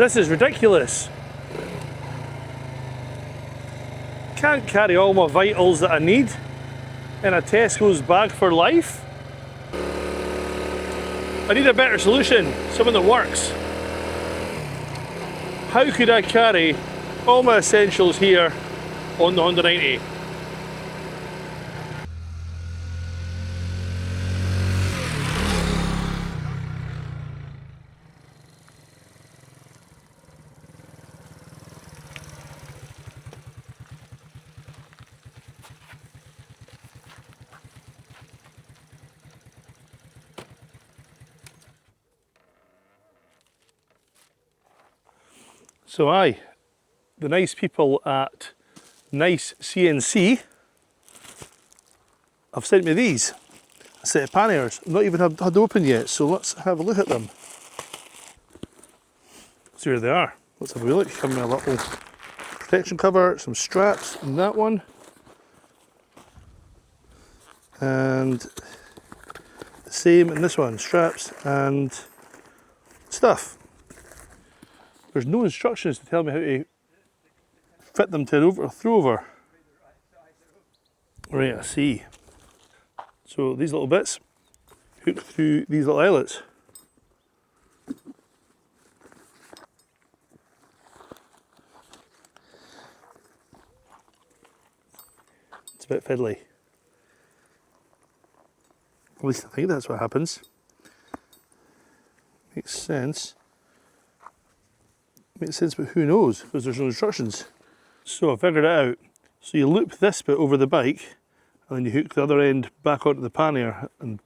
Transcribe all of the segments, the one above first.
This is ridiculous. Can't carry all my vitals that I need in a Tesco's bag for life. I need a better solution, something that works. How could I carry all my essentials here on the Honda 90? So the nice people at NiceCNC have sent me these, a set of panniers. I've not even had open yet, so let's have a look at them. See where they are. Let's have a look. Come with a little protection cover, some straps in that one, and the same in this one, straps and stuff. There's no instructions to tell me how to fit them to throw over. Right, I see. So these little bits hook through these little eyelets. It's a bit fiddly. At least I think that's what happens. Makes sense. Makes sense, but who knows, because there's no instructions. So I figured it out. So you loop this bit over the bike, and then you hook the other end back onto the pannier, and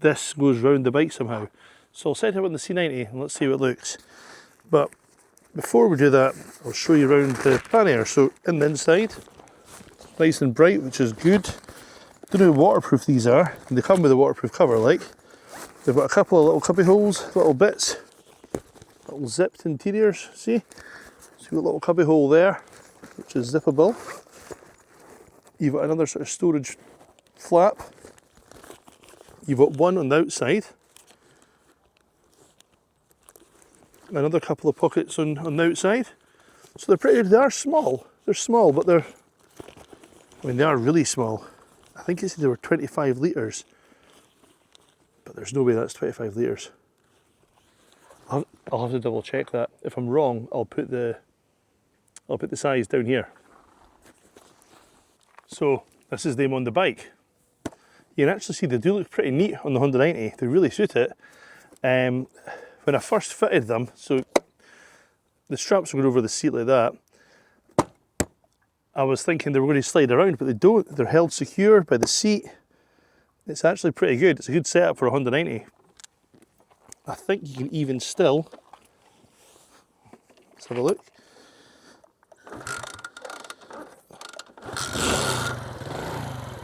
this goes round the bike somehow. So I'll set it on the C90 and let's see how it looks. But before we do that, I'll show you around the pannier. So in the inside, nice and bright, which is good. Don't know how waterproof these are, and they come with a waterproof cover, like. They've got a couple of little cubby holes, little bits. Little zipped interiors, see? So you've got a little cubby hole there, which is zippable. You've got another sort of storage flap. You've got one on the outside. Another couple of pockets on the outside. So they're pretty, they are small. They're small, but they are really small. I think it said they were 25 litres. But there's no way that's 25 litres. I'll have to double check that. If I'm wrong, I'll put the size down here. So this is them on the bike. You can actually see they do look pretty neat on the Honda 90. They really suit it. When I first fitted them, so the straps were going over the seat like that. I was thinking they were going to slide around, but they don't. They're held secure by the seat. It's actually pretty good. It's a good setup for a Honda 90. I think you can even still, let's have a look.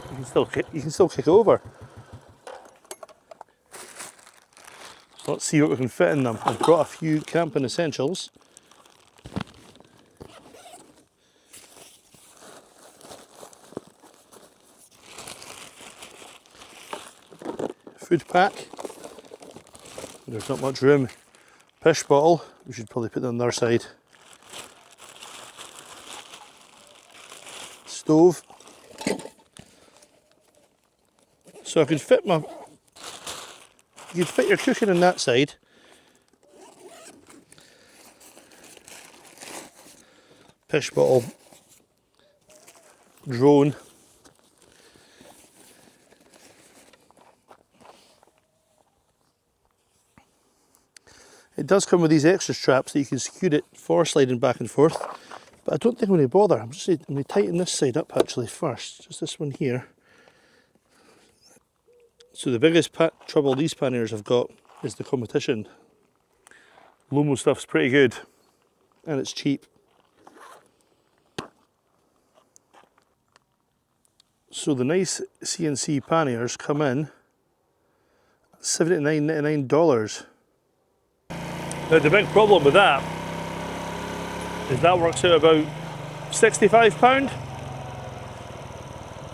You can still kick over. So let's see what we can fit in them. I've brought a few camping essentials. Food pack. There's not much room. Pish bottle, we should probably put that on the other side. Stove. So I could fit you could fit your cooking on that side. Pish bottle. Drone. It does come with these extra straps that you can secure it for sliding back and forth, but I don't think I'm going to bother. I'm going to tighten this side up actually first, just this one here. So the biggest trouble these panniers have got is the competition. Lomo stuff's pretty good, and it's cheap. So the NiceCNC panniers come in at $79.99. Now the big problem with that is that works out about £65.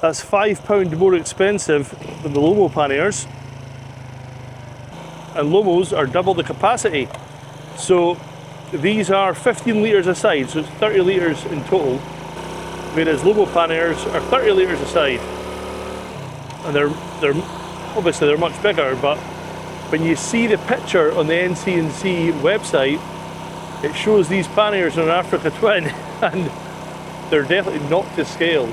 That's £5 more expensive than the Lomo panniers, and Lomos are double the capacity. So These are 15 litres a side, so it's 30 litres in total, whereas Lomo panniers are 30 litres a side. And they're obviously they're much bigger, but when you see the picture on the NiceCNC website, it shows these panniers in an Africa Twin, and they're definitely not to scale.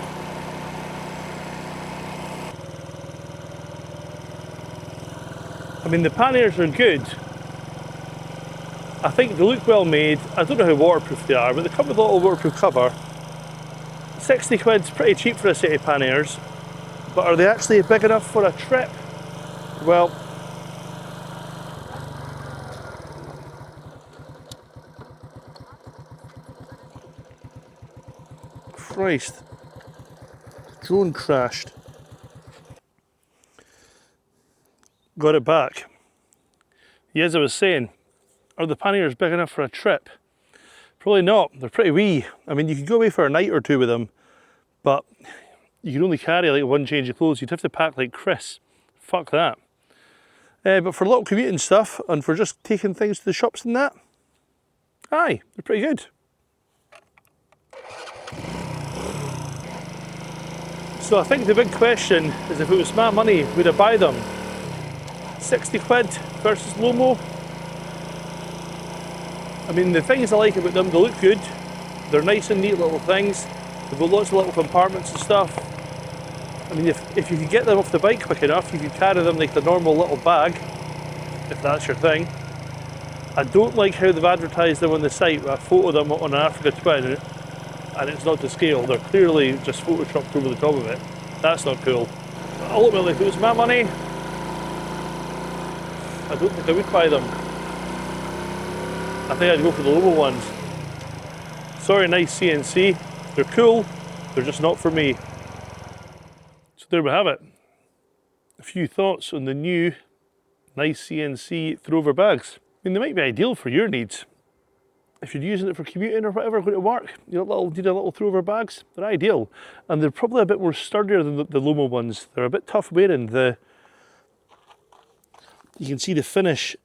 I mean, the panniers are good. I think they look well made. I don't know how waterproof they are, but they come with a little waterproof cover. 60 quid's pretty cheap for a set of panniers, but are they actually big enough for a trip? Well, Christ, drone crashed. Got it back. Yeah, as I was saying, are the panniers big enough for a trip? Probably not. They're pretty wee. I mean, you could go away for a night or two with them, but you can only carry like one change of clothes. You'd have to pack like Chris. Fuck that. But for little commuting stuff and for just taking things to the shops and that, aye, they're pretty good. So I think the big question is, if it was my money, would I buy them? 60 quid versus Lomo. I mean, the things I like about them, they look good. They're nice and neat little things. They've got lots of little compartments and stuff. I mean, if you could get them off the bike quick enough, you could carry them like the normal little bag, if that's your thing. I don't like how they've advertised them on the site with a photo of them on an Africa Twin, and it's not to scale. They're clearly just photoshopped over the top of it. That's not cool. But ultimately, if it was my money, I don't think I would buy them. I think I'd go for the Lomo ones. Sorry, NiceCNC. They're cool, they're just not for me. So there we have it. A few thoughts on the new NiceCNC throwover bags. I mean, they might be ideal for your needs. If you're using it for commuting or whatever, going to work, you need a little throwover bags, they're ideal. And they're probably a bit more sturdier than the Lomo ones. They're a bit tough wearing. You can see the finish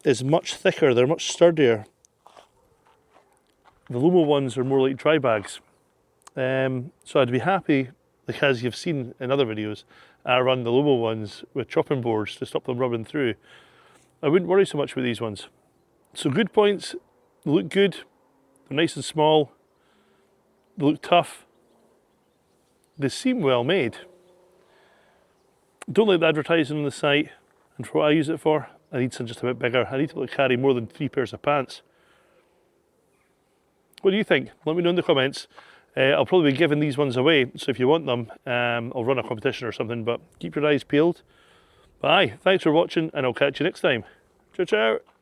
is much thicker, they're much sturdier. The Lomo ones are more like dry bags. So I'd be happy, like as you've seen in other videos, I run the Lomo ones with chopping boards to stop them rubbing through. I wouldn't worry so much with these ones. So good points, they look good, they're nice and small, they look tough, they seem well made. Don't like the advertising on the site, and for what I use it for, I need something just a bit bigger. I need to be able to carry more than 3 pairs of pants. What do you think? Let me know in the comments. I'll probably be giving these ones away, so if you want them, I'll run a competition or something, but keep your eyes peeled. But aye, thanks for watching, and I'll catch you next time. Ciao, ciao.